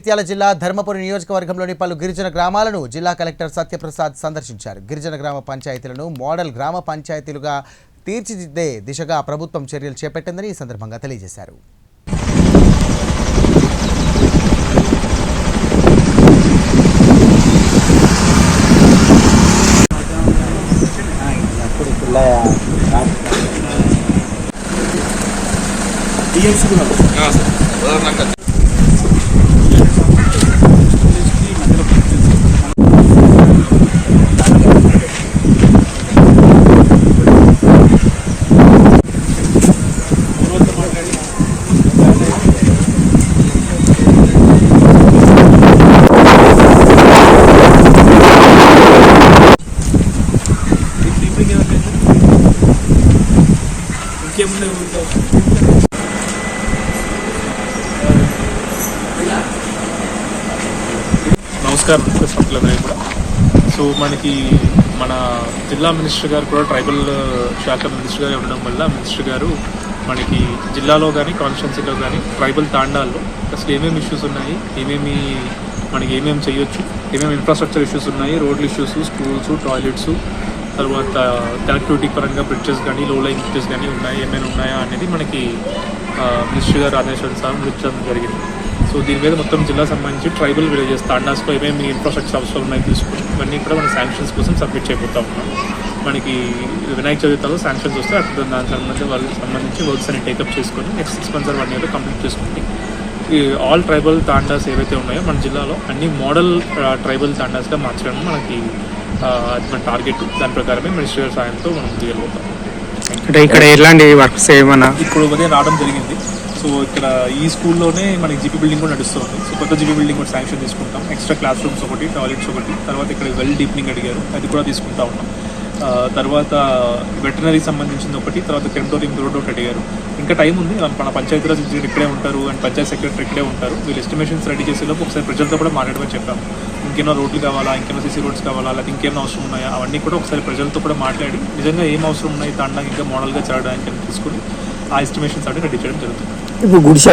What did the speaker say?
జగిత్యాల జిల్లా ధర్మపురి నియోజకవర్గంలోని పలు గిరిజన గ్రామాలను జిల్లా కలెక్టర్ సత్యప్రసాద్ సందర్శించారు. గిరిజన గ్రామ పంచాయతీలను మోడల్ గ్రామ పంచాయతీలుగా తీర్చిదిద్దే దిశగా ప్రభుత్వం చర్యలు చేపట్టిందని ఈ సందర్భంగా తెలియజేశారు. నమస్కారం సభ్యులందరికీ కూడా. సో మనకి మన జిల్లా మినిస్టర్ గారు కూడా ట్రైబల్ శాఖ మినిస్టర్ గారు ఉండడం వల్ల మినిస్టర్ గారు మనకి జిల్లాలో కానీ కాన్స్టిట్యున్సీలో కానీ ట్రైబల్ తాండాల్లో అసలు ఏమేమి ఇష్యూస్ ఉన్నాయి, మనకి ఏమేమి చేయొచ్చు, ఏమేమి ఇన్ఫ్రాస్ట్రక్చర్ ఇష్యూస్ ఉన్నాయి, రోడ్ల ఇష్యూస్, స్కూల్స్, టాయిలెట్స్, తర్వాత కనెక్టివిటీ పరంగా బ్రిడ్జెస్ కానీ లో లైన్ బ్రిడ్జెస్ కానీ ఏమైనా ఉన్నాయా అనేది మనకి మినిస్టర్ గారు ఆదేశానుసారం ఇచ్చడం జరిగింది. సో దీని మీద మొత్తం జిల్లా సంబంధించి ట్రైబల్ విలేజెస్ తాండాస్లో ఏమేమి ఇన్ఫ్రాస్ట్రక్చర్ అవసరం ఉన్నాయి తీసుకుని ఇవన్నీ కూడా మన శాంక్షన్స్ కోసం సబ్మిట్ చేయబోతా ఉన్నాం. మనకి వినాయక చవితిలో శాంక్షన్స్ వస్తే అప్పుడు దానికి సంబంధించి వర్క్స్ అని టేకప్ చేసుకొని నెక్స్ట్ 6 months 1 year కంప్లీట్ చేసుకుంటే ఈ ఆల్ ట్రైబల్ తాండాస్ ఏవైతే ఉన్నాయో మన జిల్లాలో అన్ని మోడల్ ట్రైబల్ తాండాస్గా మార్చడం మనకి మన టార్గెట్. దాని ప్రకారమే మినిస్టర్ గారి సాయంతో మనం తీయగలుగుతాం. అంటే ఇక్కడ ఎలాంటి వర్క్స్ ఏమన్నా ఇప్పుడు ఉదయం రావడం జరిగింది. సో ఇక్కడ ఈ స్కూల్లోనే మనకి జీపీ బిల్డింగ్ కూడా నడుస్తుంది. సో కొత్త జీపీ బిల్డింగ్ కూడా శాంక్షన్ తీసుకుంటాం. ఎక్స్ట్రా క్లాస్ రూమ్స్ ఒకటి, టాయిలెట్స్ ఒకటి, తర్వాత ఇక్కడ వెల్ డీప్నింగ్ అడిగారు, అది కూడా తీసుకుంటా ఉన్నాం. తర్వాత వెటనరీ సంబంధించింది ఒకటి, తర్వాత క్రెమటోరియం రోడ్ ఒకటి అడిగారు. ఇంకా టైం ఉంది. మన పంచాయతీరాజ్ ఇంజనీర్ ఇక్కడే ఉంటారు అండ్ పంచాయత్ సెక్రటరీ ఇక్కడే ఉంటారు. వీళ్ళు ఎస్టిమేషన్స్ రెడీ చేసేలోపు ఒకసారి ప్రజలతో కూడా మాట్లాడమని చెప్పాము. ఇంకేమైనా రోడ్లు కావాలా, ఇంకేమైనా సీసీ రోడ్స్ కావాలా, లేకపోతే ఇంకేమైనా అవసరం ఉన్నాయా, అవన్నీ కూడా ఒకసారి ప్రజలతో కూడా మాట్లాడి నిజంగా ఏం అవసరం ఉన్నాయి తాండానికి ఇంకా మోడల్గా చేయడానికి తీసుకుని ఆ ఎస్టిమేషన్స్ అన్ని రెడీ చేయడం జరుగుతుంది. ఇప్పుడు గుడిసె